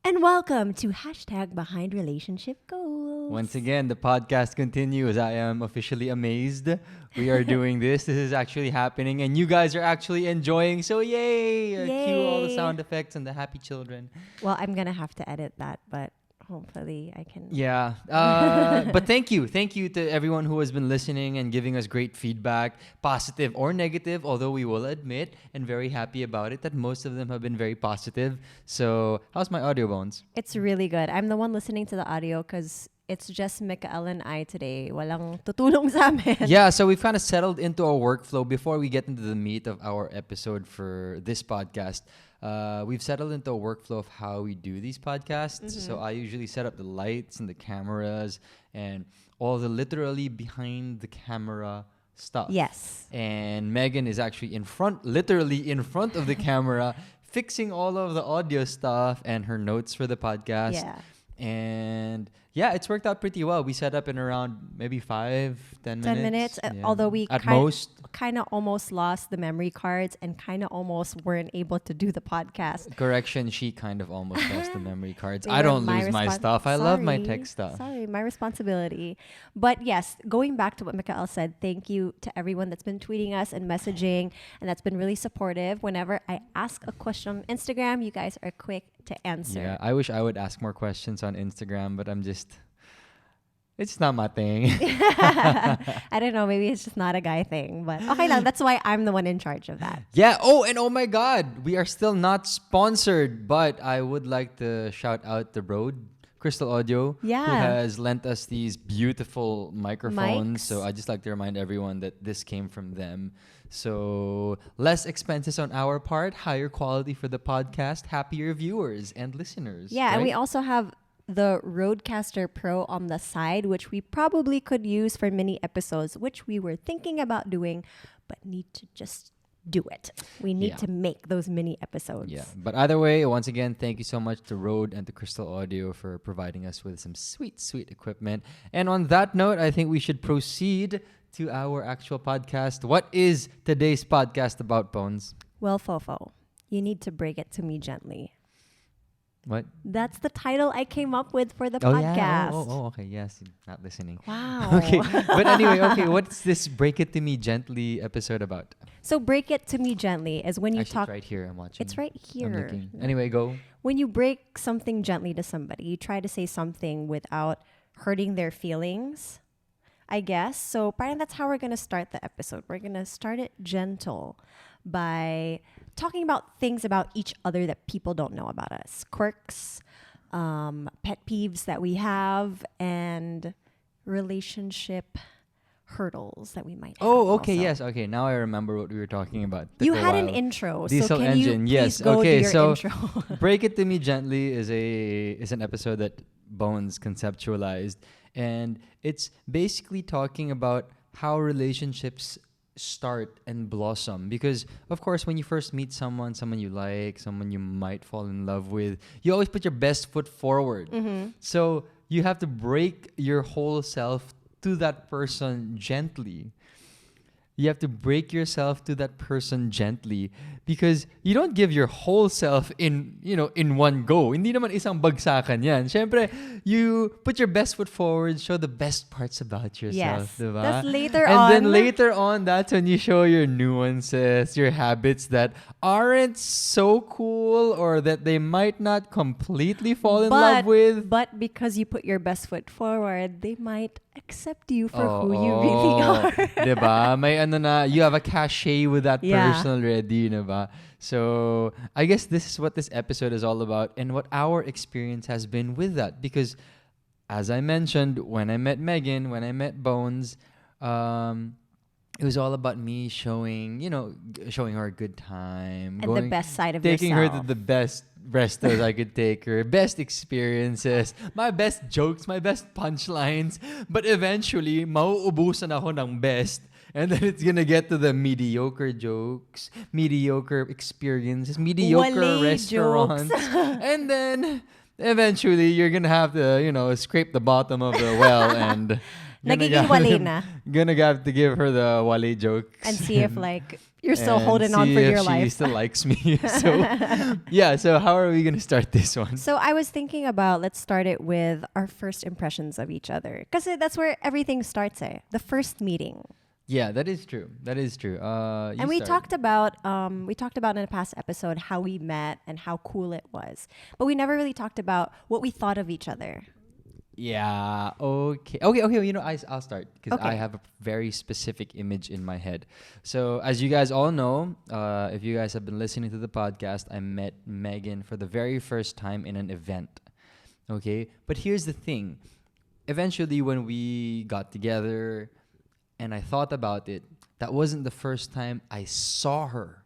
And welcome to hashtag Behind Relationship Goals. Once again, the podcast continues. I am officially amazed. We are doing this. This is actually happening, and you guys are actually enjoying. So, yay! Cue all the Yay. sound effects and the happy children. Well, I'm going to have to edit that, but hopefully I can. Yeah. But thank you. Thank you to everyone who has been listening and giving us great feedback, positive or negative, although we will admit and very happy about it that most of them have been very positive. So, how's my audio, Bones? It's really good. I'm the one listening to the audio because it's just Mikael and I today. Walang tutulong sa amin. Yeah, so we've kind of settled into our workflow before we get into the meat of our episode for this podcast. We've settled into a workflow of how we do these podcasts. So I usually set up the lights and the cameras and all the literally behind the camera stuff. Yes. And Megan is actually literally in front of the camera, fixing all of the audio stuff and her notes for the podcast. Yeah. And yeah, it's worked out pretty well. We set up in around maybe 5-10 minutes. 10 minutes. Yeah. Although we at most. kind of almost lost the memory cards and kind of almost weren't able to do the podcast. Correction, she kind of almost lost the memory cards. They I were don't my lose my stuff. I love my tech stuff. Sorry, my responsibility. But yes, going back to what Mikael said, thank you to everyone that's been tweeting us and messaging and that's been really supportive. Whenever I ask a question on Instagram, you guys are quick to answer. Yeah, I wish I would ask more questions on Instagram, but it's not my thing. I don't know, maybe it's just not a guy thing, but okay lang. That's why I'm the one in charge of that. Yeah. Oh, and oh my God, we are still not sponsored, but I would like to shout out the Rode Crystal Audio, Yeah. who has lent us these beautiful microphones. Mics. So I just like to remind everyone that this came from them. So less expenses on our part, higher quality for the podcast, happier viewers and listeners. Yeah, and right? we also have the Rodecaster Pro on the side, which we probably could use for mini episodes, which we were thinking about doing, but need to just do it. We need Yeah. to make those mini episodes. Yeah, but either way, once again, thank you so much to Rode and to Crystal Audio for providing us with some sweet, sweet equipment. And on that note, I think we should proceed to our actual podcast. What is today's podcast about, Bones? Well, Fofo, you need to break it to me gently. What? That's the title I came up with for the Oh, podcast. yeah. Okay. Yes, not listening. Wow. Okay, but anyway, what's this Break It To Me Gently episode about? So break it to me gently is when you Actually, talk. it's right here. I'm watching. It's right I'm here. looking. Anyway, go. When you break something gently to somebody, you try to say something without hurting their feelings, I guess. So parang that's how we're going to start the episode. We're going to start it gentle by talking about things about each other that people don't know about us. Quirks, pet peeves that we have, and relationship hurdles that we might have. Oh, okay, also. yes. Okay, now I remember what we were talking about. You Took a had an while. intro. Diesel so can engine, you yes. please go Okay, to your so intro? Break It To Me Gently is an episode that Bones conceptualized, and it's basically talking about how relationships start and blossom, because of course when you first meet someone you like, someone you might fall in love with, you always put your best foot forward. So you have to break your whole self to that person gently. You have to break yourself to that person gently, because you don't give your whole self in one go. Hindi naman isang bagsakan yan. Syempre, you put your best foot forward, show the best parts about yourself. Yes. Diba? That's later and on. then later on, that's when you show your nuances, your habits that aren't so cool or that they might not completely fall in love with. But because you put your best foot forward, they might accept you for who you really are. Diba? May you have a cachet with that Yeah. person already, diba? So I guess this is what this episode is all about and what our experience has been with that. Because as I mentioned, when I met Megan, when I met Bones, it was all about me showing her a good time. And the best side of taking yourself. her to the best restos I could take her, best experiences, my best jokes, my best punchlines. But eventually, mauubusan ako ng best. And then it's gonna get to the mediocre jokes, mediocre experiences, mediocre Wale restaurants. And then eventually you're gonna have to, scrape the bottom of the well and Nagiging wale na. Gonna have to give her the wale jokes And see if like you're still and holding on see for if your she life. still likes me. So yeah, so how are we gonna start this one? So I was thinking about, let's start it with our first impressions of each other. Because that's where everything starts, eh? The first meeting. Yeah, that is true. That is true. And we talked about in a past episode how we met and how cool it was. But we never really talked about what we thought of each other. Yeah. Okay. You know, I'll start because Okay. I have a very specific image in my head. So as you guys all know, if you guys have been listening to the podcast, I met Megan for the very first time in an event. Okay, but here's the thing. Eventually, when we got together, and I thought about it, that wasn't the first time I saw her.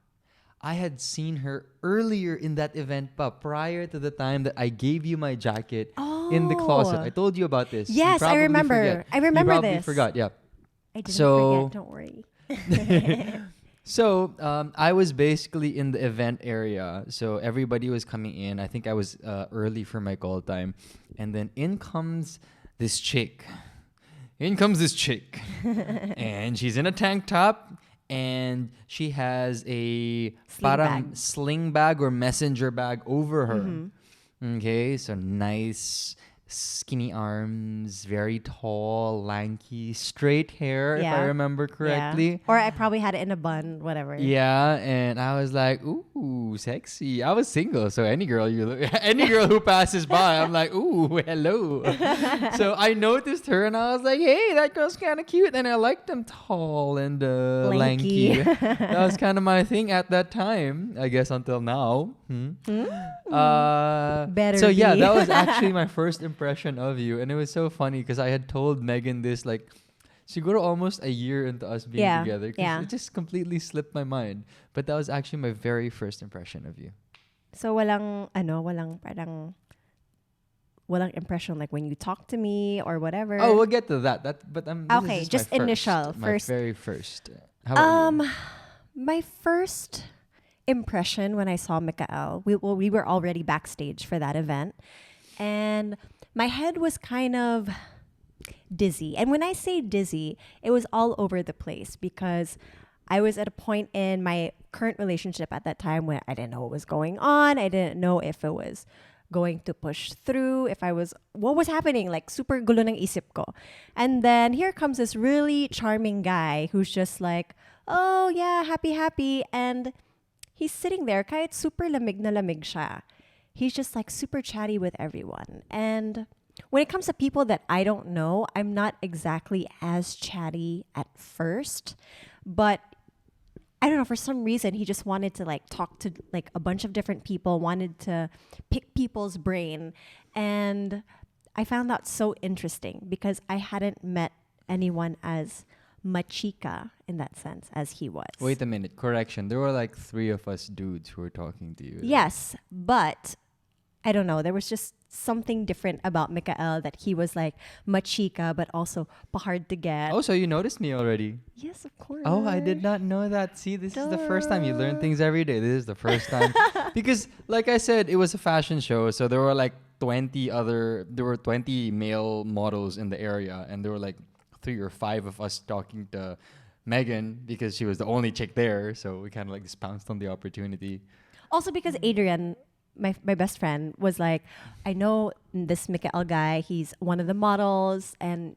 I had seen her earlier in that event, but prior to the time that I gave you my jacket in the closet. I told you about this. You Yes, I probably remember. forget. I remember you probably this. forgot, yeah. I didn't So- forget, don't worry. So I was basically in the event area. So everybody was coming in. I think I was early for my call time. And then in comes this chick. And she's in a tank top. And she has a sling bag or messenger bag over her. Mm-hmm. Okay, so nice skinny arms, very tall, lanky, straight hair, if I remember correctly. Yeah. Or I probably had it in a bun, whatever. Yeah, and I was like, ooh, sexy. I was single, so any girl any girl who passes by, I'm like, ooh, hello. So I noticed her, and I was like, hey, that girl's kind of cute, and I liked them tall and lanky. That was kind of my thing at that time, I guess, until now. Better So yeah, be. that was actually my first impression of you, and it was so funny because I had told Megan this like. Siguro almost a year into us being together. 'Cause it just completely slipped my mind. But that was actually my very first impression of you. So walang impression like when you talk to me or whatever. Oh, we'll get to that. This Okay, is just my initial, my first. very first. How about you? My first impression when I saw Mikael, we were already backstage for that event, and my head was kind of dizzy. And when I say dizzy, it was all over the place because I was at a point in my current relationship at that time where I didn't know what was going on. I didn't know if it was going to push through, what was happening, like super gulo ng isip ko. And then here comes this really charming guy who's just like, oh yeah, happy. And he's sitting there, kahit super lamig na lamig siya. He's just like super chatty with everyone. And when it comes to people that I don't know, I'm not exactly as chatty at first, but I don't know, for some reason he just wanted to like talk to like a bunch of different people, wanted to pick people's brain, and I found that so interesting because I hadn't met anyone as machika in that sense as he was. Wait a minute. Correction. There were like 3 of us dudes who were talking to you. Yes, but I don't know. There was just something different about Mikael that he was like machika, but also hard to get. Oh, so you noticed me already. Yes, of course. Oh, I did not know that. See, this is the first time you learn things every day. This is the first time. Because, like I said, it was a fashion show. So there were like 20 male models in the area. And there were like 3 or 5 of us talking to Megan because she was the only chick there. So we kind of like just pounced on the opportunity. Also because Adrian, my best friend, was like, I know this Mikael guy, he's one of the models, and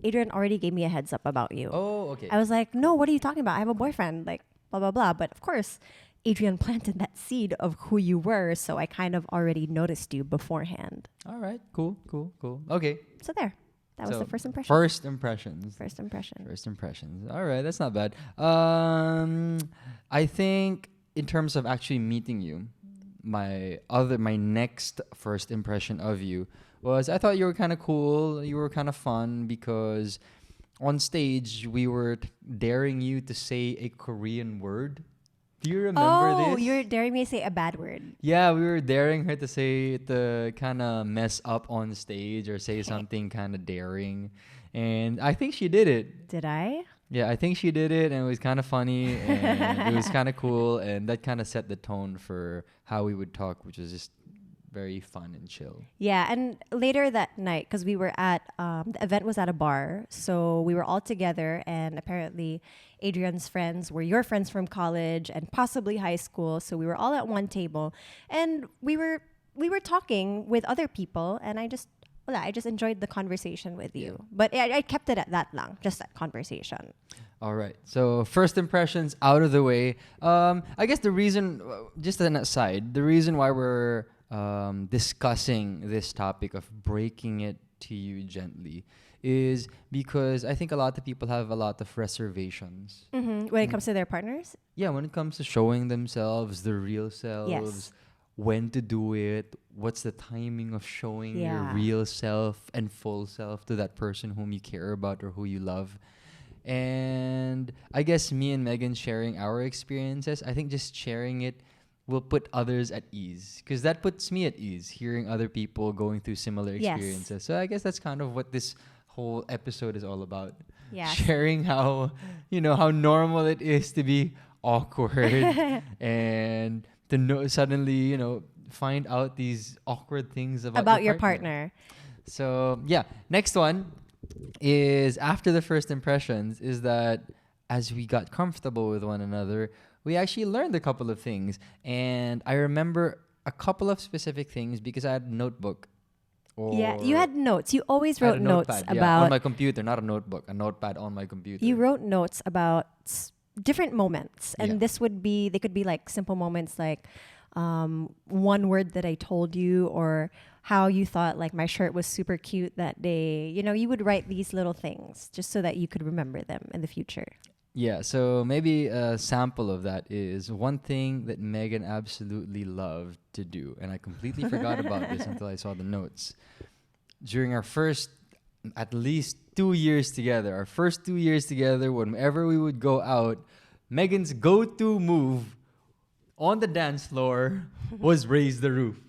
Adrian already gave me a heads up about you. Oh, okay. I was like, no, what are you talking about? I have a boyfriend, like blah, blah, blah. But of course, Adrian planted that seed of who you were, so I kind of already noticed you beforehand. All right. Cool. Okay. So there. That was So, the first impression. First impressions. First impression. All right, that's not bad. I think in terms of actually meeting you, my next first impression of you was I thought you were kind of cool. You were kind of fun because on stage we were daring you to say a Korean word. Do you remember this? Oh, you're daring me to say a bad word. Yeah, we were daring her to kind of mess up on stage or say something kind of daring. And I think she did it. Did I? Yeah, I think she did it, and it was kind of funny, and it was kind of cool, and that kind of set the tone for how we would talk, which was just very fun and chill. Yeah, and later that night, because we were at the event was at a bar, so we were all together, and apparently Adrian's friends were your friends from college and possibly high school. So we were all at one table, and we were talking with other people, and I just enjoyed the conversation with you. But I kept it at that long, just that conversation. All right. So first impressions out of the way. I guess the reason, just an aside, the reason why we're discussing this topic of breaking it to you gently is because I think a lot of people have a lot of reservations. When it comes to their partners? Yeah, when it comes to showing themselves, the real selves, Yes. when to do it, what's the timing of showing your Yeah. real self and full self to that person whom you care about or who you love. And I guess me and Megan sharing our experiences, I think just sharing it will put others at ease because that puts me at ease hearing other people going through similar Yes. experiences. So I guess that's kind of what this whole episode is all about. Yes. Sharing how, how normal it is to be awkward and to know suddenly, find out these awkward things about Your partner. So, yeah, next one is after the first impressions is that as we got comfortable with one another, we actually learned a couple of things. And I remember a couple of specific things because I had a notebook. Yeah, you had notes. You always I had wrote a notes notepad, about on my computer, not a notebook, a notepad on my computer. you wrote notes about different moments, and Yeah. they could be like simple moments, like one word that I told you, or how you thought like my shirt was super cute that day. You would write these little things just so that you could remember them in the future. Yeah, so maybe a sample of that is one thing that Megan absolutely loved to do, and I completely forgot about this until I saw the notes. During our first, at least 2 years together, whenever we would go out, Megan's go-to move on the dance floor was raise the roof.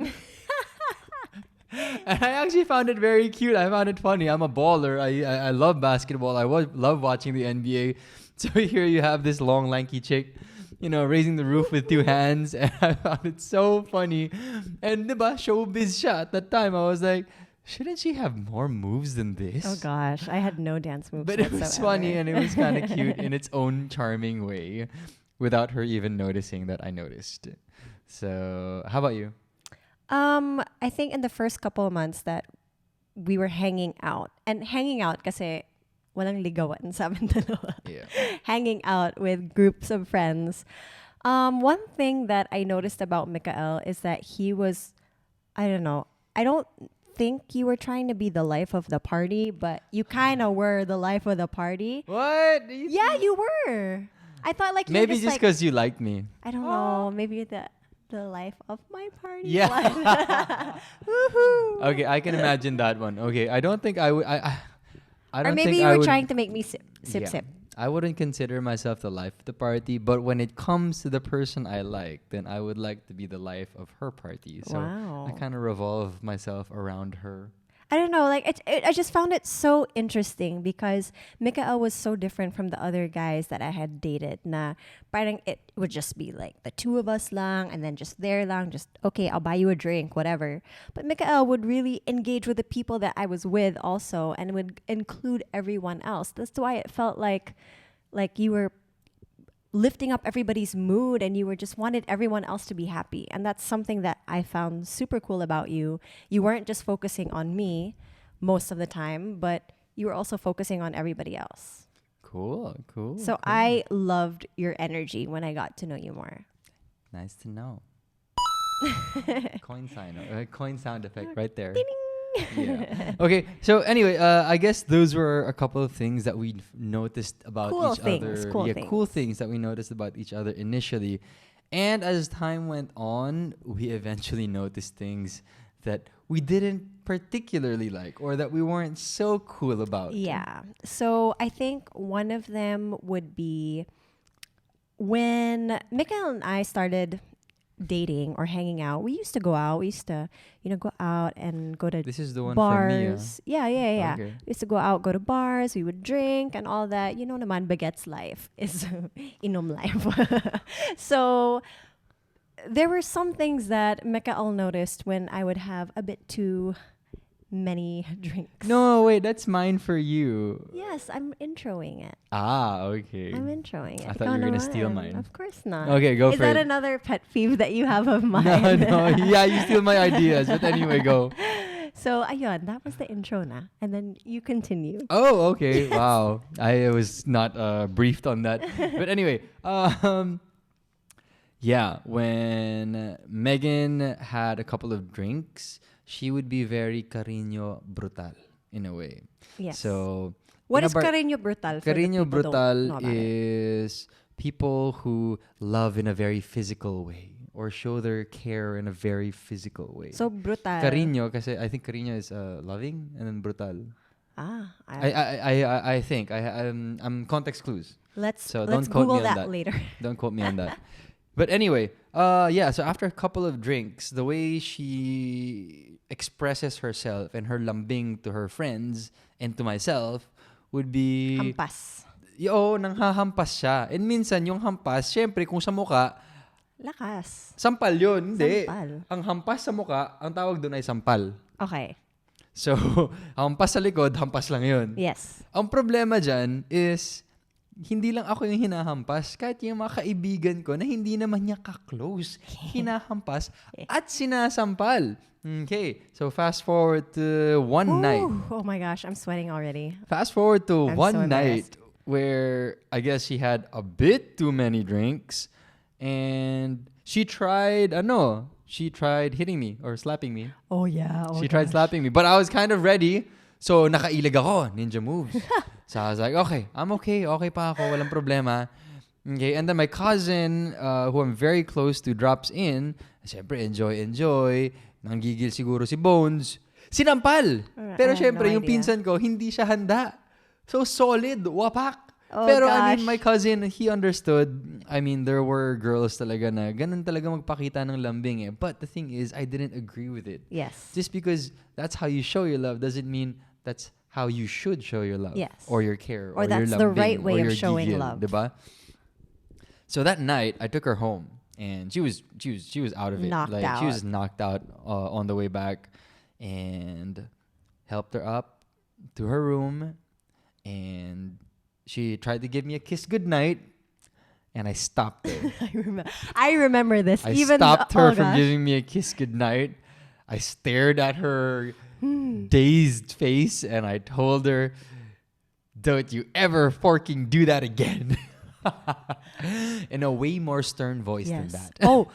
And I actually found it very cute. I found it funny. I'm a baller. I love basketball. Love watching the NBA. So here you have this long, lanky chick, raising the roof with two hands. And I found it so funny. And diba, showbiz siya. At that time, I was like, shouldn't she have more moves than this? Oh gosh, I had no dance moves. But it was whatsoever. funny and it was kind of cute in its own charming way without her even noticing that I noticed. So how about you? I think in the first couple of months that we were hanging out kasi walang ligawan sa amin dalawa. Yeah. Hanging out with groups of friends. One thing that I noticed about Mikael is that he was, I don't know, I don't think you were trying to be the life of the party, but you kind of were the life of the party. What? Yeah, you were. I thought like you were Maybe just like, because you liked me. I don't know, maybe the life of my party. Yeah. Woohoo. Okay, I can imagine that one. Okay, I don't think I would. I don't Or maybe think you I were would, trying to make me sip. yeah. I wouldn't consider myself the life of the party, but when it comes to the person I like, then I would like to be the life of her party. So Wow. I kind of revolve myself around her. I don't know, like I just found it so interesting because Mikael was so different from the other guys that I had dated. Na parang it would just be like the two of us lang, and then just there lang, just okay, I'll buy you a drink, whatever. But Mikael would really engage with the people that I was with also, and would include everyone else. That's why it felt like you were lifting up everybody's mood and you were just wanted everyone else to be happy. And that's something that I found super cool about you. You weren't just focusing on me most of the time, but you were also focusing on everybody else. Cool. So I loved your energy when I got to know you more. Nice to know. Coin sound effect right there. Yeah. Okay. So anyway, I guess those were a couple of things that we noticed about each other. Cool things that we noticed about each other initially, and as time went on, we eventually noticed things that we didn't particularly like or that we weren't so cool about. Yeah. So I think one of them would be when Mikael and I started dating or hanging out. We used to go out. We used to, go out and go to This is the one bars. for me. Yeah. Okay. We used to go out, go to bars. We would drink and all that. Naman, bagets life is inom life. So there were some things that Mikael noticed when I would have a bit too many drinks. No, wait, that's mine for you. Yes, I'm introing it. Okay. I'm introing it. I thought you were gonna steal naman. mine. Of course not. Okay, go Is for that it. another pet peeve that you have of mine? No, yeah, you steal my ideas. But anyway, go. So, ayun, that was the intro na. And then you continue. Oh, okay. Wow. I was not briefed on that. But anyway, yeah, when Megan had a couple of drinks, she would be very cariño brutal in a way. Yes. So, What in a is cariño brutal? For the cariño people who don't brutal know about it? is people who love in a very physical way or show their care in a very physical way. So, brutal. Cariño, kasi I think cariño is loving, and then brutal. I think I'm context clues. Let's So don't let's quote me Google on that that. later. Don't quote me on that. But anyway, yeah. So after a couple of drinks, the way she expresses herself and her lambing to her friends and to myself would be Hampas. nanghahampas siya. And minsan yung hampas, syempre kung sa muka, Lakas. sampal yun. Hindi. Sampal. Ang hampas sa muka, ang tawag doon ay sampal. Okay. So, hampas sa likod, hampas lang yun. Yes. Ang problema dyan is, hindi lang ako yung hinahampas. Kahit yung mga kaibigan ko na hindi naman niya ka-close, hinahampas at sinasampal. Okay, so fast forward to one night. Oh my gosh, I'm sweating already. Fast forward to I'm one so night embarrassed. where I guess she had a bit too many drinks and she tried hitting me or slapping me. Oh yeah. Oh She tried slapping me, but I was kind of ready. So nakailag ako, ninja moves. So I was like, okay, I'm okay pa ako, walang problema. Okay, and then my cousin, who I'm very close to, drops in. Siyempre, enjoy. Nanggigil siguro si Bones. Sinampal! Pero I have syempre, no yung idea. pinsan ko, hindi siya handa. So solid, wapak. Oh, Pero I gosh. mean, my cousin, he understood. I mean, there were girls talaga na ganun talaga magpakita ng lambing eh. But the thing is, I didn't agree with it. Yes. Just because that's how you show your love doesn't mean that's how you should show your love. Yes. Or your care. Or your that's the lambing, right way or of your showing gigil, love. Diba? So that night, I took her home. And she was out of it. Knocked She was out. knocked out on the way back. And helped her up to her room. And she tried to give me a kiss goodnight. And I stopped her. I remember this. I Even stopped her oh from gosh. giving me a kiss goodnight. I stared at her dazed face and I told her, don't you ever fucking do that again. In a way more stern voice than Yes. that. Oh,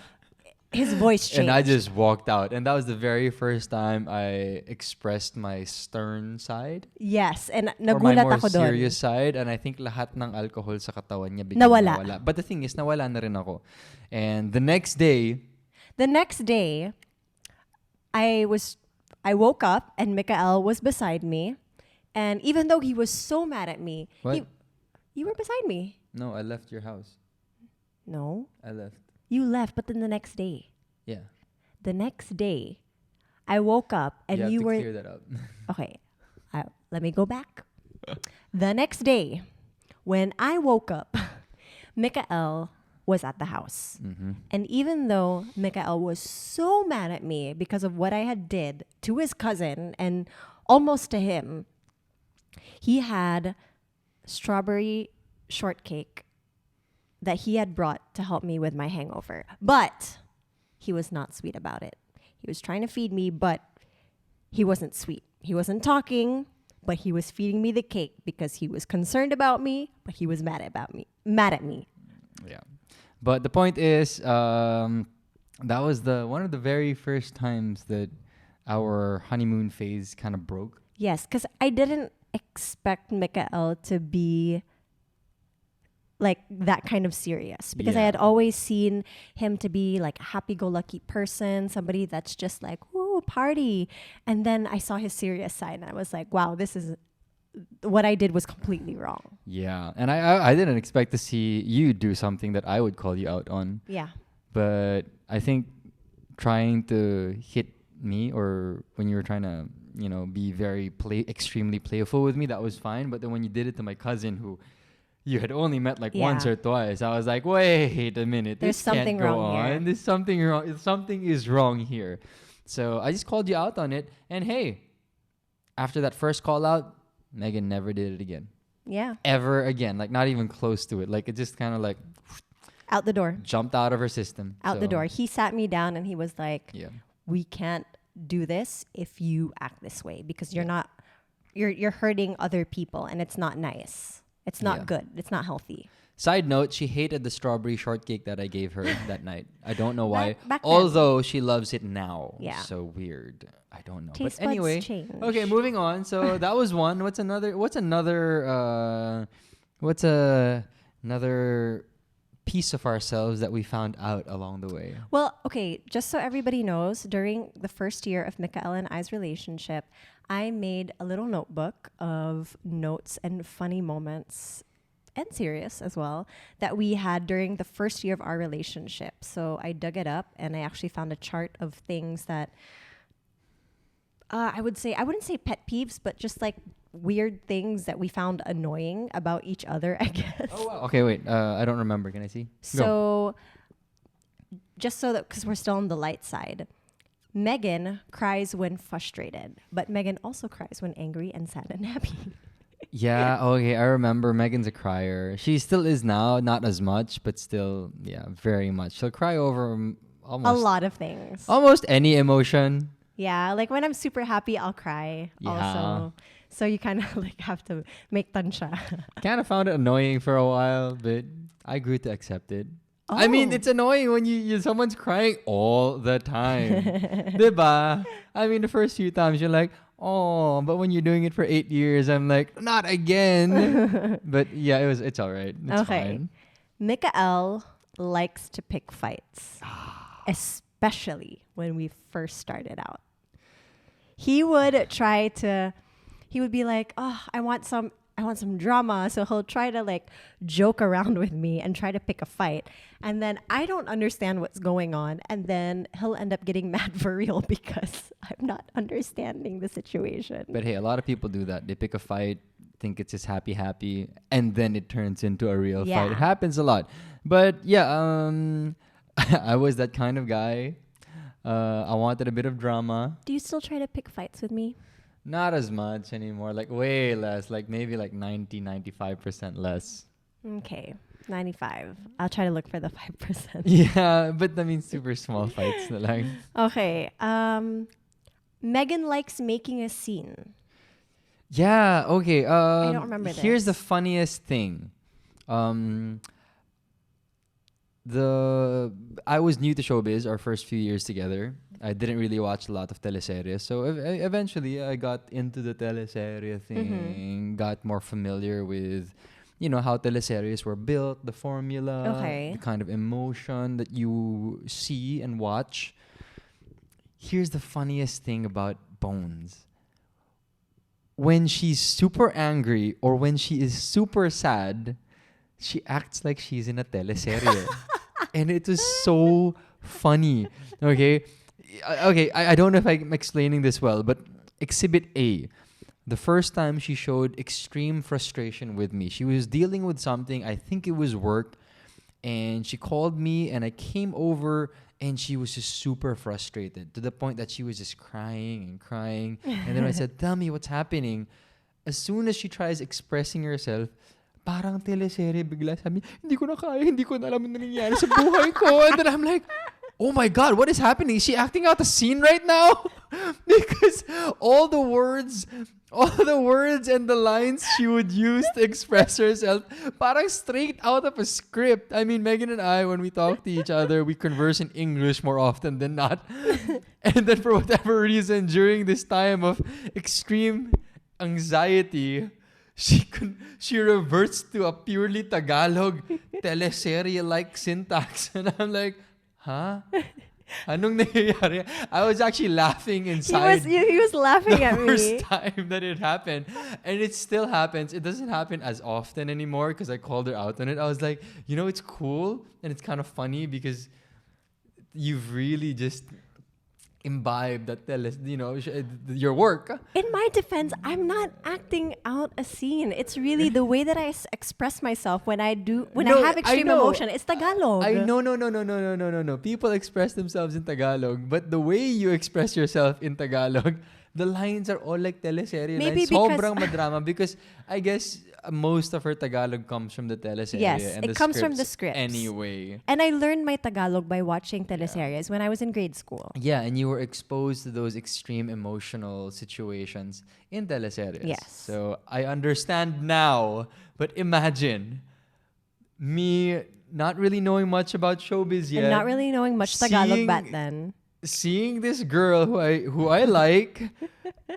his voice changed. And I just walked out. And that was the very first time I expressed my stern side. Yes, and Or my nagulat more ako doon. serious side. And I think lahat ng alcohol sa katawan niya biglang Nawala. nawala. But the thing is, nawala na rin ako. And the next day, I woke up and Mikael was beside me, and even though he was so mad at me, What? you were beside me. no, I left your house. No, I left. you left, but then the next day, I woke up and you you have to were clear that up. okay. Let me go back. The next day, when I woke up, Mikael was at the house. Mm-hmm. And even though Mikael was so mad at me because of what I had did to his cousin and almost to him, he had strawberry shortcake that he had brought to help me with my hangover. But he was not sweet about it. He was trying to feed me, but he wasn't sweet. He wasn't talking, but he was feeding me the cake because he was concerned about me, but he was mad at me. Yeah. But the point is, that was one of the very first times that our honeymoon phase kind of broke. Yes, because I didn't expect Mikael to be like that kind of serious, because I Yeah. had always seen him to be like a happy-go-lucky person, somebody that's just like, woo, party. And then I saw his serious side and I was like, wow, what I did was completely wrong. Yeah. And I didn't expect to see you do something that I would call you out on. Yeah. But I think trying to hit me, or when you were trying to, be very extremely playful with me, that was fine. But then when you did it to my cousin, who you had only met like Yeah. once or twice. I was like, wait a minute, There's this can't something go wrong on. here. There's something wrong. Something is wrong here. So I just called you out on it. And hey, after that first call out, Megan never did it again. Yeah. Ever again. Like not even close to it. Like it just kind of like Out the door. jumped out of her system. Out the So, door. He sat me down and he was like, Yeah. we can't do this if you act this way because you're Yeah. not you're hurting other people and it's not nice. It's not Yeah. good. It's not healthy. Side note, she hated the strawberry shortcake that I gave her that night. I don't know why. Back then. Although she loves it now. Yeah. So weird. I don't know. Taste but anyway. buds change. Okay, moving on. So that was one. What's another piece of ourselves that we found out along the way? Well, okay, just so everybody knows, during the first year of Mikael and I's relationship, I made a little notebook of notes and funny moments and serious as well that we had during the first year of our relationship. So I dug it up and I actually found a chart of things that I wouldn't say pet peeves, but just like weird things that we found annoying about each other, I guess. Oh wow. Okay, wait. I don't remember. Can I see? Go. So, just so that, because we're still on the light side, Megan cries when frustrated, but Megan also cries when angry and sad and happy. Yeah, okay, I remember Megan's a crier. She still is now, not as much, but still, yeah, very much. She'll cry over A almost lot of things. almost any emotion. Yeah, like when I'm super happy, I'll cry Yeah. also. So you kind of like have to make tansya. Kind of found it annoying for a while, but I grew to accept it. I mean, Oh. it's annoying when someone's crying all the time. Diba? I mean, the first few times you're like, oh, but when you're doing it for 8 years, I'm like, not again. But yeah, it's all right. It's Okay. fine. Mikael likes to pick fights, especially when we first started out. He would be like, oh, I want some drama. So he'll try to like joke around with me and try to pick a fight. And then I don't understand what's going on. And then he'll end up getting mad for real because I'm not understanding the situation. But hey, a lot of people do that. They pick a fight, think it's just happy, and then it turns into a real Yeah. fight. It happens a lot. But yeah, I was that kind of guy. I wanted a bit of drama. Do you still try to pick fights with me? Not as much anymore. Like way less. Like maybe like 95% less. Okay, 95. I'll try to look for the 5%. Yeah, but I mean super small fights. Na lang. Okay. Megan likes making a scene. Yeah, okay. I don't remember Here's the this. funniest thing. I was new to showbiz our first few years together. I didn't really watch a lot of teleseries. So eventually I got into the teleserie thing, got more familiar with, how teleseries were built, the formula, Okay. the kind of emotion that you see and watch. Here's the funniest thing about Bones. When she's super angry or when she is super sad, she acts like she's in a teleserie. And it was so funny. Okay? I don't know if I'm explaining this well, but Exhibit A. The first time she showed extreme frustration with me. She was dealing with something, I think it was work, and she called me and I came over and she was just super frustrated to the point that she was just crying and crying. And then I said, tell me what's happening. As soon as she tries expressing herself, parang teleserye bigla sabi, hindi ko na kaya, hindi ko na alam ano nangyayari sa buhay ko. And then I'm like, oh my God, what is happening? Is she acting out a scene right now? Because all the words and the lines she would use to express herself, parang straight out of a script. I mean, Megan and I, when we talk to each other, we converse in English more often than not. And then for whatever reason, during this time of extreme anxiety, she reverts to a purely Tagalog teleserye-like syntax. And I'm like, huh? Anong nangyayari? I was actually laughing inside. He was laughing at the me. first time that it happened. And it still happens. It doesn't happen as often anymore because I called her out on it. I was like, it's cool and it's kind of funny because you've really just imbibe that your work. In my defense, I'm not acting out a scene. It's really the way that I express myself when I have extreme emotion. It's Tagalog. No. People express themselves in Tagalog, but the way you express yourself in Tagalog, the lines are all like teleserye Maybe lines. because Sobrang madrama because I guess most of her Tagalog comes from the teleserye. Yes, and it the comes from the scripts. Anyway. And I learned my Tagalog by watching teleseries when I was in grade school. Yeah, and you were exposed to those extreme emotional situations in teleseries. Yes. So I understand now, but imagine me not really knowing much about showbiz yet. And not really knowing much Tagalog back then. Seeing this girl who I like,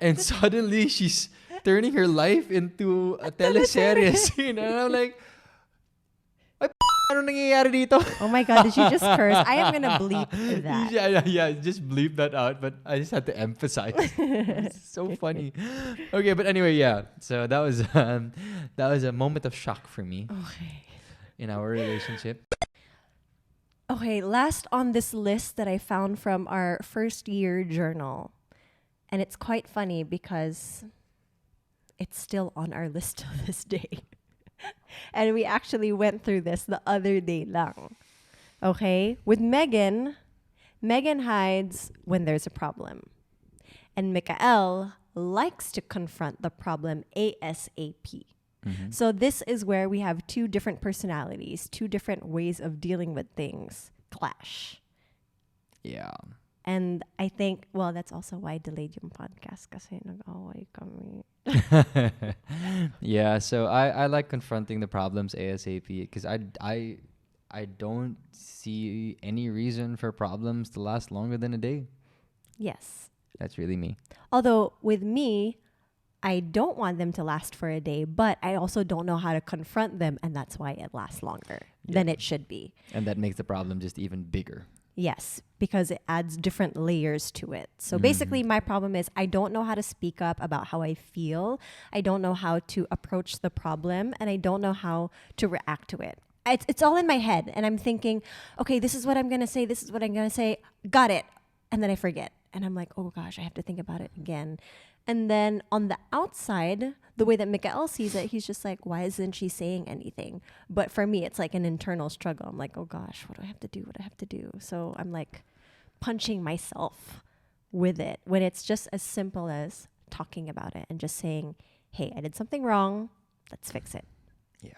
and suddenly she's turning her life into a teleserye scene. And I'm like, ano nangyayari dito? Oh my God, did you just curse? I am gonna bleep that. Yeah, just bleep that out, but I just had to emphasize. It's so funny. Okay, but anyway, yeah. So that was a moment of shock for me in our relationship. Okay, last on this list that I found from our first year journal. And it's quite funny because it's still on our list to this day. And we actually went through this the other day lang. Okay? With Megan hides when there's a problem. And Mikael likes to confront the problem ASAP. Mm-hmm. So this is where we have two different personalities, two different ways of dealing with things clash. Yeah. And I think, well, that's also why I delayed yung podcast kasi nag-away kami. Yeah, so I like confronting the problems ASAP because I don't see any reason for problems to last longer than a day. Yes. That's really me. Although with me, I don't want them to last for a day, but I also don't know how to confront them, and that's why it lasts longer than it should be. And that makes the problem just even bigger. Yes, because it adds different layers to it. So basically, my problem is I don't know how to speak up about how I feel. I don't know how to approach the problem, and I don't know how to react to it. It's all in my head, and I'm thinking, okay, this is what I'm going to say. This is what I'm going to say. Got it. And then I forget. And I'm like, oh gosh, I have to think about it again. And then on the outside, the way that Mikael sees it, he's just like, why isn't she saying anything? But for me, it's like an internal struggle. I'm like, oh gosh, what do I have to do? What do I have to do? So I'm like punching myself with it when it's just as simple as talking about it and just saying, hey, I did something wrong. Let's fix it. Yeah.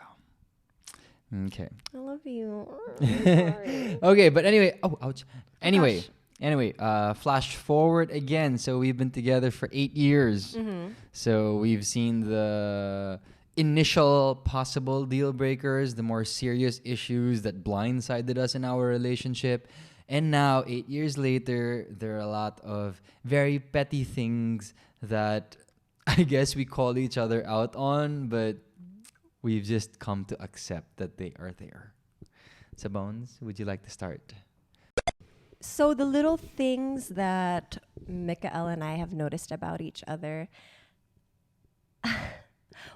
Okay. I love you. Sorry. Okay, but anyway, ouch. Gosh. Anyway, flash forward again. So we've been together for 8 years. Mm-hmm. So we've seen the initial possible deal breakers, the more serious issues that blindsided us in our relationship. And now, 8 years later, there are a lot of very petty things that I guess we call each other out on, but we've just come to accept that they are there. So, Bones, would you like to start? So the little things that Mikael and I have noticed about each other.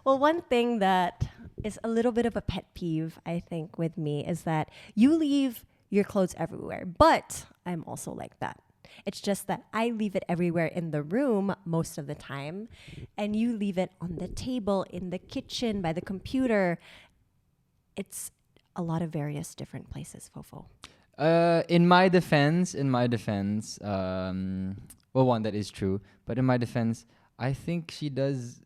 Well, one thing that is a little bit of a pet peeve, I think, with me is that you leave your clothes everywhere. But I'm also like that. It's just that I leave it everywhere in the room most of the time. And you leave it on the table, in the kitchen, by the computer. It's a lot of various different places, Fofo. In my defense, well, one, that is true. But in my defense, I think she does.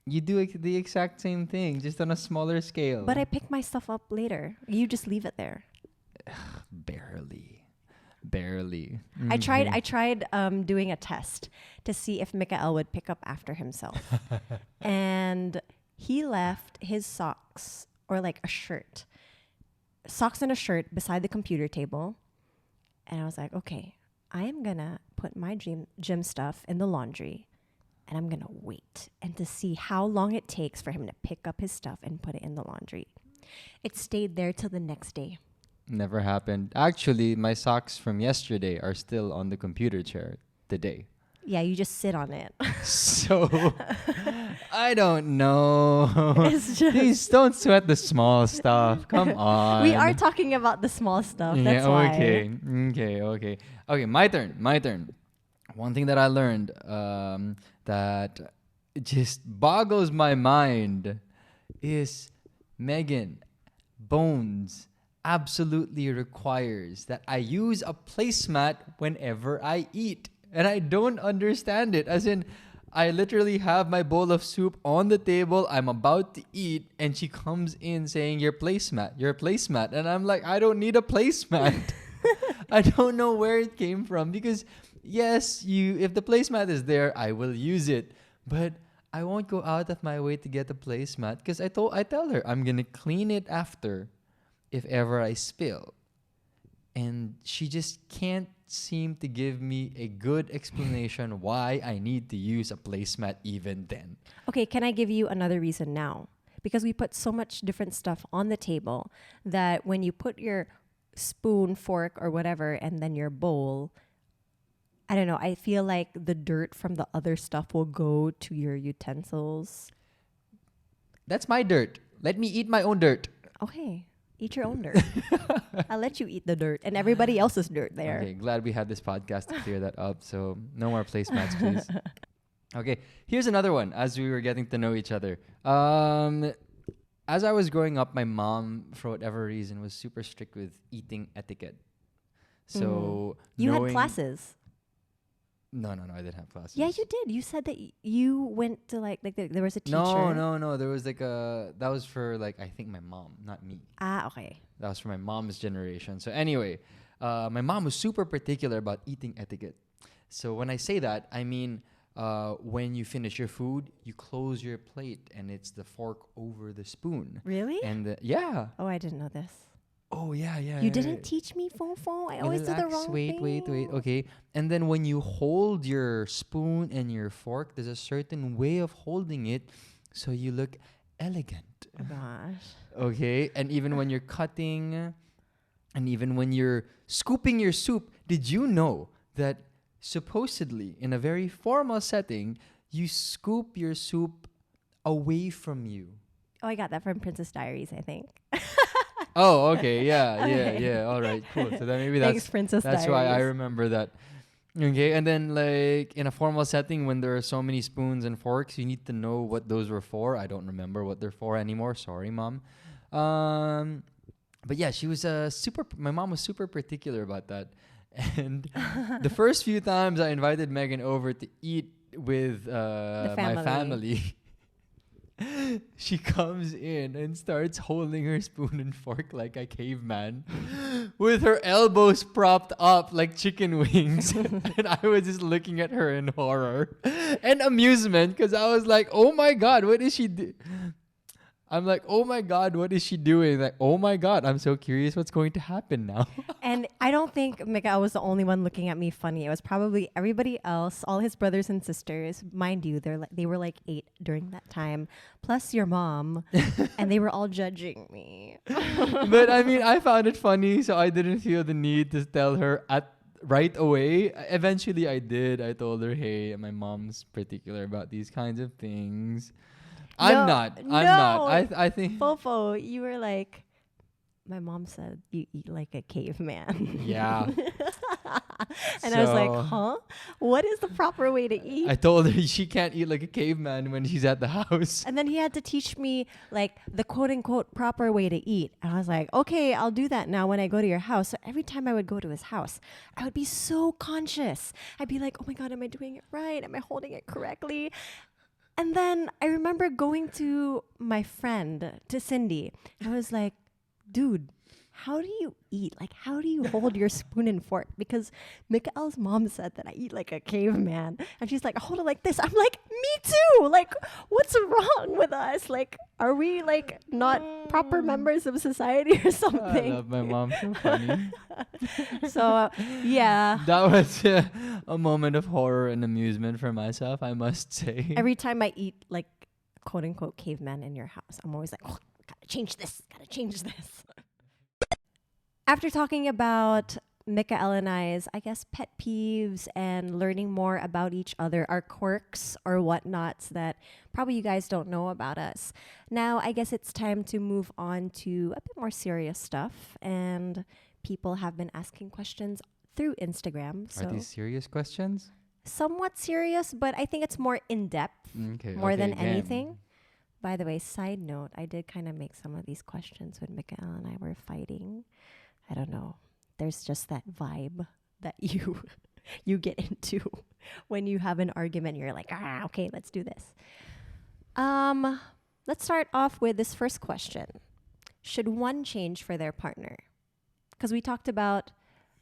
You do the exact same thing, just on a smaller scale. But I pick my stuff up later. You just leave it there. Barely. Mm-hmm. I tried doing a test to see if Mikael would pick up after himself. And he left his socks or like a shirt. Socks and a shirt beside the computer table. And I was like, okay, I am going to put my gym stuff in the laundry and I'm going to wait and to see how long it takes for him to pick up his stuff and put it in the laundry. It stayed there till the next day. Never happened. Actually, my socks from yesterday are still on the computer chair today. Yeah, you just sit on it. So, I don't know. It's just Please don't sweat the small stuff. Come on. We are talking about the small stuff. That's why. Okay, my turn. one thing that I learned that it just boggles my mind is Megan Bones absolutely requires that I use a placemat whenever I eat. And I don't understand it. As in, I literally have my bowl of soup on the table. I'm about to eat, and she comes in saying, your placemat. And I'm like, I don't need a placemat. I don't know where it came from. Because, yes, if the placemat is there, I will use it. But I won't go out of my way to get a placemat because I tell her I'm going to clean it after if ever I spill. And she just can't seem to give me a good explanation why I need to use a placemat even then. Okay, can I give you another reason now? Because we put so much different stuff on the table that when you put your spoon, fork, or whatever, and then your bowl, I don't know, I feel like the dirt from the other stuff will go to your utensils. That's my dirt. Let me eat my own dirt. Okay. Eat your own dirt. I'll let you eat the dirt and everybody else's dirt there. Okay, glad we had this podcast to clear that up. So no more placemats, please. Okay, here's another one as we were getting to know each other. As I was growing up, my mom, for whatever reason, was super strict with eating etiquette. So you had classes. No, I didn't have classes. Yeah, you did. You said that you went to like there was a teacher. No. There was that was for I think my mom, not me. Ah, okay. That was for my mom's generation. So anyway, my mom was super particular about eating etiquette. So when I say that, I mean when you finish your food, you close your plate and it's the fork over the spoon. Really? And yeah. Oh, I didn't know this. Oh, yeah. You didn't teach me, Fofo. I always do the wrong thing. Wait. Okay. And then when you hold your spoon and your fork, there's a certain way of holding it so you look elegant. Oh, gosh. Okay. And even when you're cutting and even when you're scooping your soup, did you know that supposedly in a very formal setting, you scoop your soup away from you? Oh, I got that from Princess Diaries, I think. Oh, okay. Yeah. Okay. All right. Cool. So then maybe Thanks, Princess that's Diaries. why I remember that. Okay. And then in a formal setting when there are so many spoons and forks, you need to know what those were for. I don't remember what they're for anymore. Sorry, Mom. But yeah, she was my mom was super particular about that. And the first few times I invited Megan over to eat with my family, she comes in and starts holding her spoon and fork like a caveman with her elbows propped up like chicken wings. And I was just looking at her in horror and amusement because I was like, oh my God, what is she doing? I'm like, oh my God, what is she doing? Like, oh my God, I'm so curious what's going to happen now. And I don't think Mikael was the only one looking at me funny. It was probably everybody else, all his brothers and sisters. Mind you, they were like 8 during that time, plus your mom, and they were all judging me. But I mean, I found it funny, so I didn't feel the need to tell her right away. Eventually, I did. I told her, hey, my mom's particular about these kinds of things. I'm not. I think Fofo, you were like, my mom said you eat like a caveman. Yeah. And I was like, huh? What is the proper way to eat? I told her she can't eat like a caveman when she's at the house. And then he had to teach me like the quote unquote proper way to eat. And I was like, okay, I'll do that now when I go to your house. So every time I would go to his house, I would be so conscious. I'd be like, oh my God, am I doing it right? Am I holding it correctly? And then I remember going to my friend, to Cindy. I was like, dude, how do you eat? Like, how do you hold your spoon and fork? Because Mikael's mom said that I eat like a caveman. And she's like, I hold it like this. I'm like, me too. Like, what's wrong with us? Like, are we like not proper members of society or something? I love my mom. So funny. So, yeah. That was a moment of horror and amusement for myself, I must say. Every time I eat like quote unquote caveman in your house, I'm always like, oh, gotta change this. After talking about Mikael and I's, I guess, pet peeves and learning more about each other, our quirks or whatnots that probably you guys don't know about us. Now, I guess it's time to move on to a bit more serious stuff. And people have been asking questions through Instagram. Are these serious questions? somewhat serious, but I think it's more in depth Okay. more Okay. than Game. anything. By the way, side note, I did kind of make some of these questions when Mikael and I were fighting. I don't know. There's just that vibe that you get into when you have an argument. You're like, okay, let's do this. Let's start off with this first question. Should one change for their partner? Because we talked about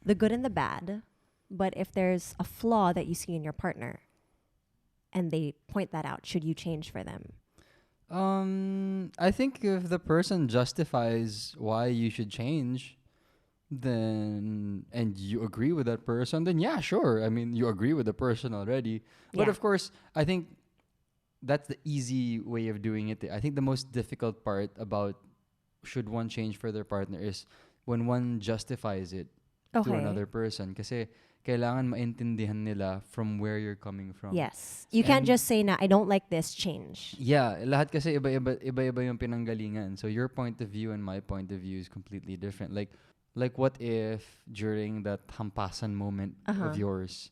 the good and the bad, but if there's a flaw that you see in your partner and they point that out, should you change for them? I think if the person justifies why you should change, then and you agree with that person, then yeah, sure. I mean, you agree with the person already. But Yeah. of course, I think that's the easy way of doing it. I think the most difficult part about should one change for their partner is when one justifies it to Okay. another person. Kasi kailangan maintindihan nila from where you're coming from. Yes. You can't And- just say na I don't like this, change. Yeah, lahat kasi iba-iba yung pinanggalingan. So your point of view and my point of view is completely different. Like what if during that hampasan moment of yours,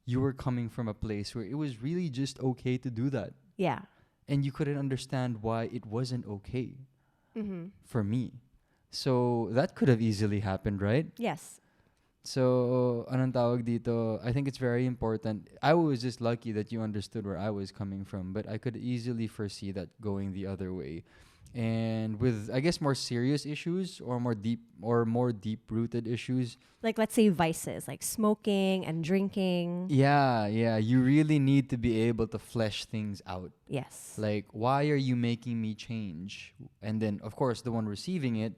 you were coming from a place where it was really just okay to do that, Yeah. and you couldn't understand why it wasn't okay Mm-hmm. for me. So that could have easily happened, right? Yes. So, anong tawag dito? I think it's very important. I was just lucky that you understood where I was coming from, but I could easily foresee that going the other way. And with, I guess, more serious issues or more deep-rooted issues, Like, let's say vices, like smoking and drinking. yeah, you really need to be able to flesh things out. Yes. Like, why are you making me change? And then, of course, the one receiving it,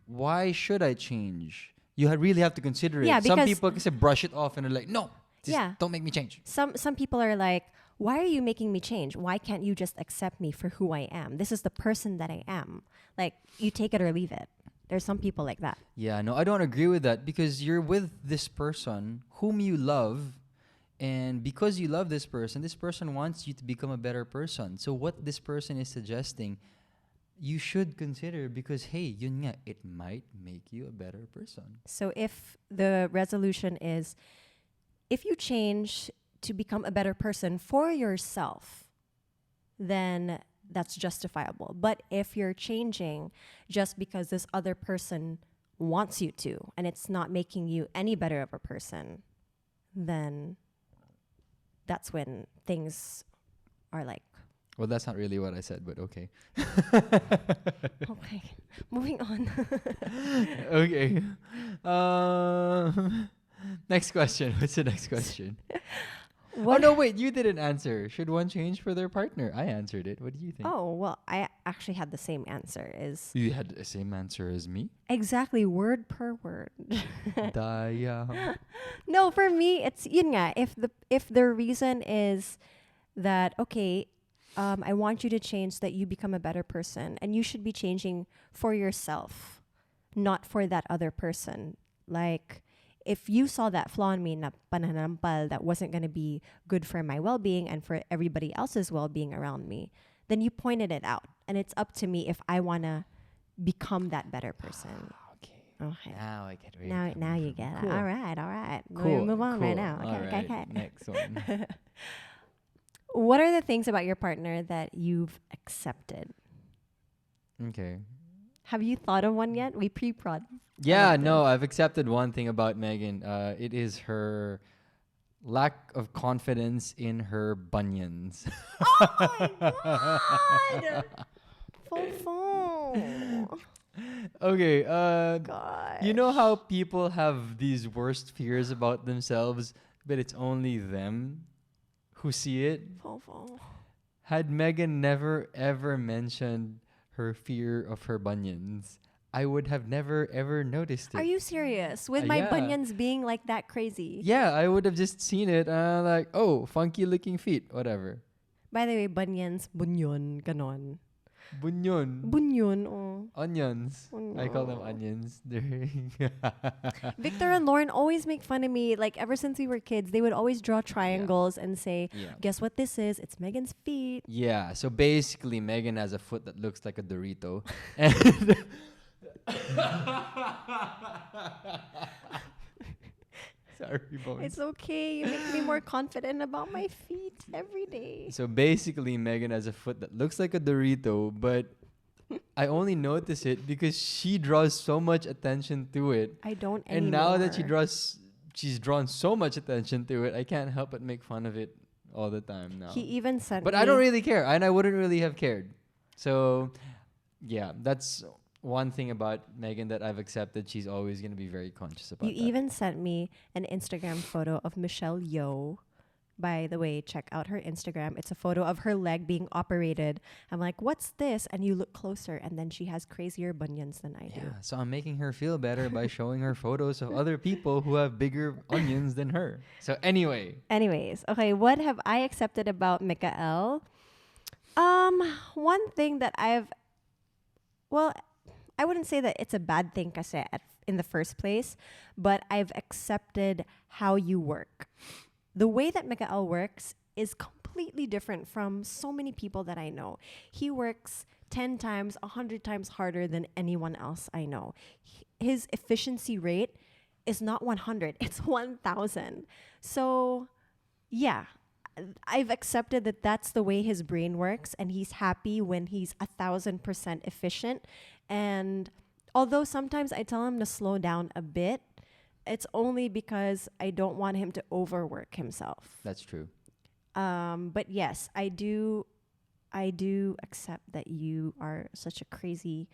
why should I change? You really have to consider Yeah, it. Some because- people can say brush it off and are like, no, just Yeah. don't make me change. Some people are like, why are you making me change? Why can't you just accept me for who I am? This is the person that I am. Like, you take it or leave it. There's some people like that. Yeah, no, I don't agree with that because you're with this person whom you love, and because you love this person wants you to become a better person. So what this person is suggesting, you should consider because, hey, yun nga, it might make you a better person. So if the resolution is, if you change to become a better person for yourself, then that's justifiable. But if you're changing just because this other person wants you to, and it's not making you any better of a person, then that's when things are like, Well, that's not really what I said, but okay. okay, moving on. Okay. Next question. What's the next question? Oh, no, wait. You didn't answer. Should one change for their partner? I answered it. What do you think? Oh, well, I actually had the same answer. Is You had the same answer as me? exactly word per word. Daya. No, for me, it's yun nga. If the reason is that okay, I want you to change so that you become a better person, and you should be changing for yourself, not for that other person. Like, if you saw that flaw in me na pananampal that wasn't going to be good for my well-being and for everybody else's well-being around me, then you pointed it out, and it's up to me if I want to become that better person. Okay. Okay. Now I get where you're Now coming you from. get Cool. it. All right. Cool. We'll move on cool. right now. All Okay, okay. Next one. What are the things about your partner that you've accepted? Okay. Have you thought of one yet? We pre-prod. Yeah, about no, I've accepted one thing about Megan. It is her lack of confidence in her bunions. Oh my god! Fofo. Okay, God. you know how people have these worst fears about themselves, but it's only them who see it? Fofo. Had Megan never ever mentioned her fear of her bunions, I would have never ever noticed it. Are you serious? With my Yeah. bunions being like that crazy? Yeah, I would have just seen it like, oh, funky looking feet, whatever. By the way, bunions, bunyon, ganon. Bunyon. Bunyon, oh. Onions. I call them Oh. onions. Victor and Lauren always make fun of me. Like, ever since we were kids, they would always draw triangles and say, Yeah. guess what this is? It's Megan's feet. Yeah, so basically Megan has a foot that looks like a Dorito. And Sorry, Bones. It's okay. You make me more confident about my feet every day. So basically, Megan has a foot that looks like a Dorito, but I only notice it because she draws so much attention to it. I don't And anymore. now that she's drawn so much attention to it, I can't help but make fun of it all the time now. He even sent But me. I don't really care, and I wouldn't really have cared. So, yeah, that's one thing about Megan that I've accepted. She's always going to be very conscious about You that. even sent me an Instagram photo of Michelle Yeoh. By the way, check out her Instagram. It's a photo of her leg being operated. I'm like, what's this? And you look closer, and then she has crazier bunions than I do. Yeah, so I'm making her feel better by showing her photos of other people who have bigger onions than her. So Anyways, okay, what have I accepted about Mikael? One thing that I wouldn't say that it's a bad thing kasi in the first place, but I've accepted how you work. The way that Mikael works is completely different from so many people that I know. He works 10 times, 100 times harder than anyone else I know. His efficiency rate is not 100, it's 1,000. So, yeah, I've accepted that that's the way his brain works, and he's happy when he's 1,000% efficient. And although sometimes I tell him to slow down a bit, it's only because I don't want him to overwork himself. that's true. But yes, I do accept that you are such a crazy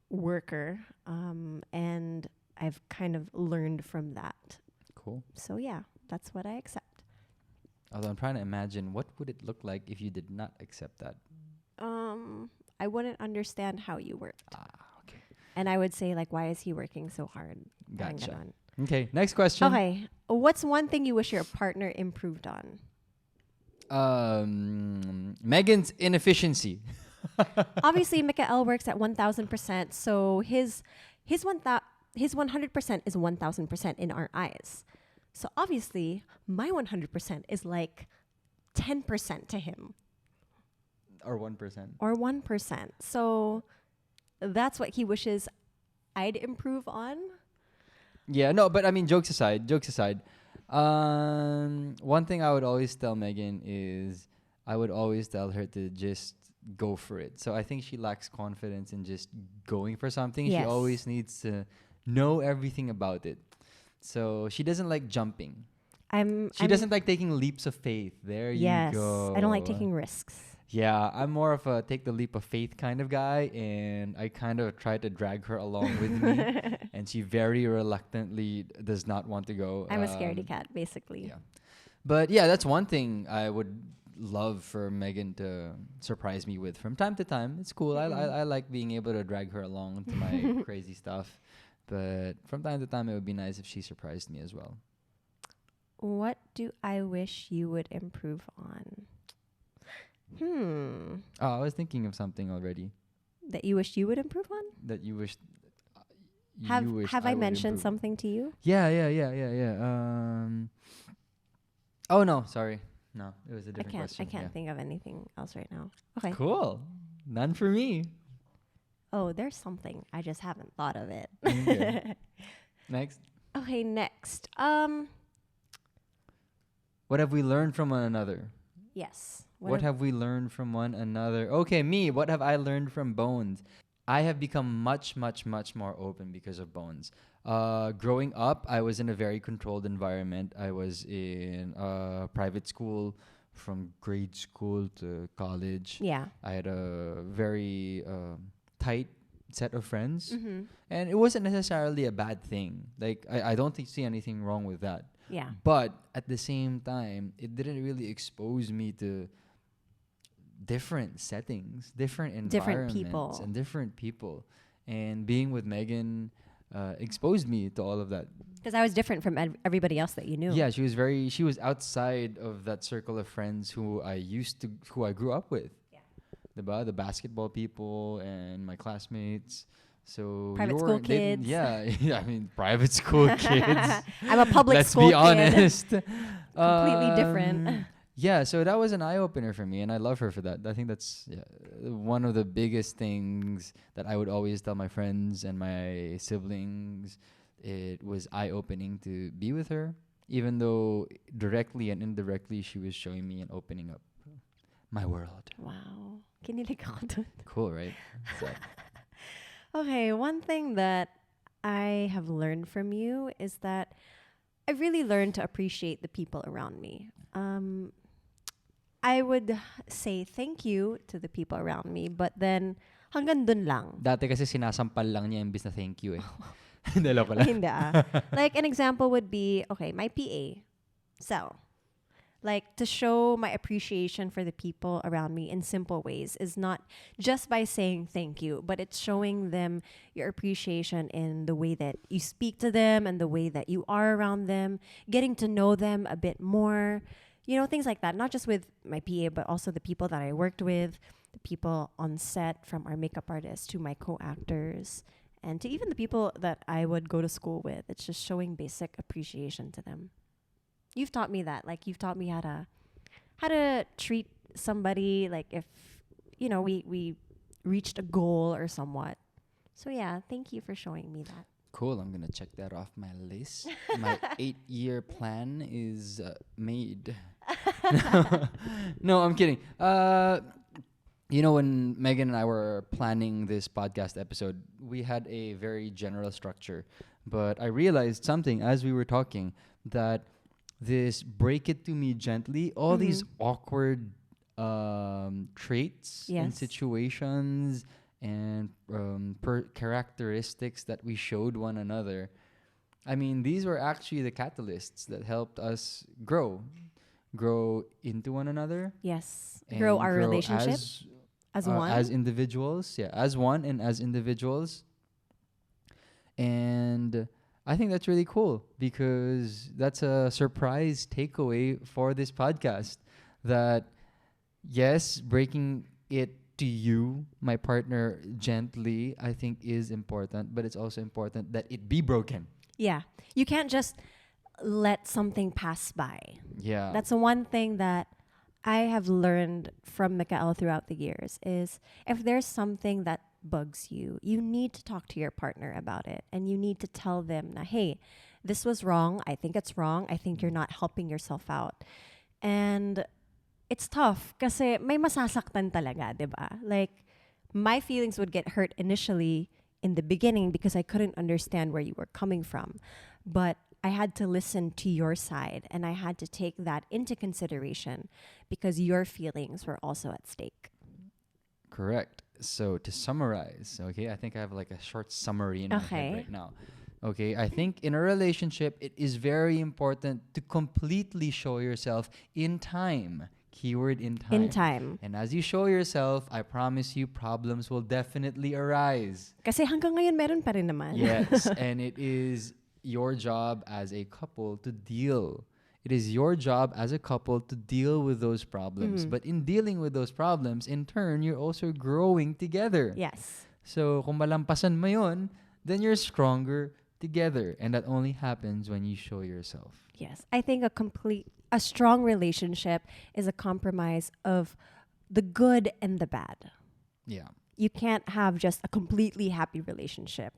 worker. And I've kind of learned from that. Cool. So yeah, that's what I accept. Although I'm trying to imagine what would it look like if you did not accept that. I wouldn't understand how you worked. Okay. And I would say, like, why is he working so hard? Parang Gotcha. ganon. Okay, next question. Okay. What's one thing you wish your partner improved on? Megan's inefficiency. Obviously, Mikael works at 1,000%. So his 100% is 1,000% in our eyes. So obviously, my 100% is like 10% to him. Or 1%. Or 1%. So that's what he wishes I'd improve on. Yeah, no, but I mean, jokes aside. One thing I would always tell Megan is I would always tell her to just go for it. So I think she lacks confidence in just going for something. Yes. She always needs to know everything about it. So she doesn't like jumping. She doesn't like taking leaps of faith. There you go. I don't like taking risks. Yeah, I'm more of a take the leap of faith kind of guy, and I kind of try to drag her along with me, and she very reluctantly does not want to go. I'm a scaredy cat, basically. Yeah. But yeah, that's one thing I would love for Megan to surprise me with from time to time. It's cool. I like being able to drag her along to my crazy stuff. But from time to time, it would be nice if she surprised me as well. What do I wish you would improve on? Oh, I was thinking of something already. That you wish you would improve on? That you wish. Have I would mentioned improve. something to you? Yeah. Oh no, sorry. No, it was a I different can't. question. I can't think of anything else right now. Okay. Cool. None for me. Oh, there's something. I just haven't thought of it. Okay. Next. Okay, next. What have we learned from one another? Yes. What have we learned from one another? Okay, me. What have I learned from Bones? I have become much more open because of Bones. Growing up, I was in a very controlled environment. I was in a private school from grade school to college. Yeah. I had a very tight set of friends. Mm-hmm. And it wasn't necessarily a bad thing. Like, I don't see anything wrong with that. Yeah. But at the same time, it didn't really expose me to different settings, different environments, and different people. And being with Megan exposed me to all of that. Because I was different from everybody else that you knew. Yeah, she was outside of that circle of friends who I grew up with. Yeah. The basketball people and my classmates. So private school kids. Yeah, I mean private school kids. I'm a public school kid. Let's be honest. Completely different. Yeah, so that was an eye opener for me, and I love her for that. I think that's one of the biggest things that I would always tell my friends and my siblings. It was eye opening to be with her. even though directly and indirectly she was showing me and opening up my world. Wow. Kinilig ako dun. Cool, right? So, Okay, one thing that I have learned from you is that I've really learned to appreciate the people around me. I would say thank you to the people around me, but then hanggang dun lang. dati kasi sinasampal lang niya imbis na thank you eh. Dala pala. Hindi ah. Like an example would be, okay, my PA, Sel. Like to show my appreciation for the people around me in simple ways is not just by saying thank you, but it's showing them your appreciation in the way that you speak to them and the way that you are around them, getting to know them a bit more, you know, things like that. Not just with my PA, but also the people that I worked with, the people on set, from our makeup artists to my co-actors, and to even the people that I would go to school with. It's just showing basic appreciation to them. You've taught me that. Like you've taught me how to treat somebody, like if you know we reached a goal or somewhat. So yeah, thank you for showing me that. Cool, I'm gonna check that off my list. My 8-year plan is made. No, I'm kidding. You know, when Megan and I were planning this podcast episode, we had a very general structure. But I realized something as we were talking, that this break it to me gently, all these awkward traits and Yes. situations and characteristics that we showed one another. I mean, these were actually the catalysts that helped us grow into one another, Yes, and grow our relationship as one. as individuals. Yeah, as one and as individuals. And I think that's really cool because that's a surprise takeaway for this podcast. That yes, breaking it to you, my partner, gently, I think is important, but it's also important that it be broken. Yeah, you can't just let something pass by. Yeah. That's the one thing that I have learned from Mikael throughout the years is if there's something that bugs you, you need to talk to your partner about it. And you need to tell them, na, hey, this was wrong. I think it's wrong. I think you're not helping yourself out. And it's tough kasi may masasaktan talaga, diba? Like, my feelings would get hurt initially in the beginning because I couldn't understand where you were coming from. But I had to listen to your side and I had to take that into consideration because your feelings were also at stake. Correct. So to summarize, okay, I think I have like a short summary in my head right now. Okay, I think in a relationship, it is very important to completely show yourself in time. Keyword in time. In time. And as you show yourself, I promise you problems will definitely arise. Kasi hanggang ngayon meron pa rin naman. Yes, and it is your job as a couple to deal. It is your job as a couple to deal with those problems. But in dealing with those problems, in turn, you're also growing together. Yes. So kung malampasan mo yun, then you're stronger together. And that only happens when you show yourself. Yes. I think a strong relationship is a compromise of the good and the bad. Yeah. You can't have just a completely happy relationship.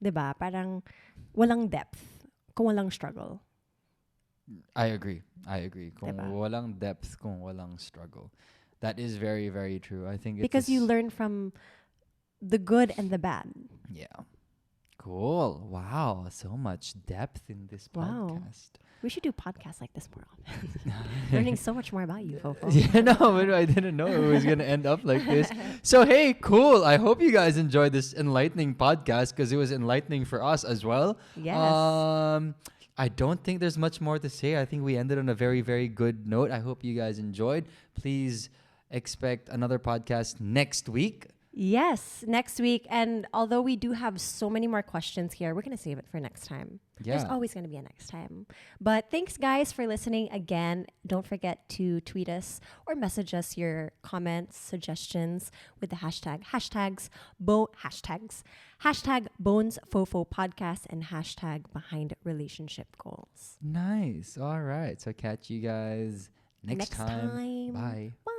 Diba? Parang walang depth kung walang struggle. I agree. Kung Diba? walang depth, kung walang struggle. That is very, very true. I think Because you learn from the good and the bad. Yeah. Cool. Wow. So much depth in this Wow. podcast. We should do podcasts like this more often. Learning so much more about you, Fofo. Yeah, no, but I didn't know it was going to end up like this. So, hey, cool. I hope you guys enjoyed this enlightening podcast because it was enlightening for us as well. Yes. I don't think there's much more to say. I think we ended on a very, very good note. I hope you guys enjoyed. Please expect another podcast next week. Yes, next week. And although we do have so many more questions here, we're going to save it for next time. Yeah. There's always going to be a next time. But thanks, guys, for listening again. Don't forget to tweet us or message us your comments, suggestions with the hashtags BonesFofo Podcast and hashtag Behind Relationship Goals. Nice. All right. So catch you guys next time. Bye. Bye.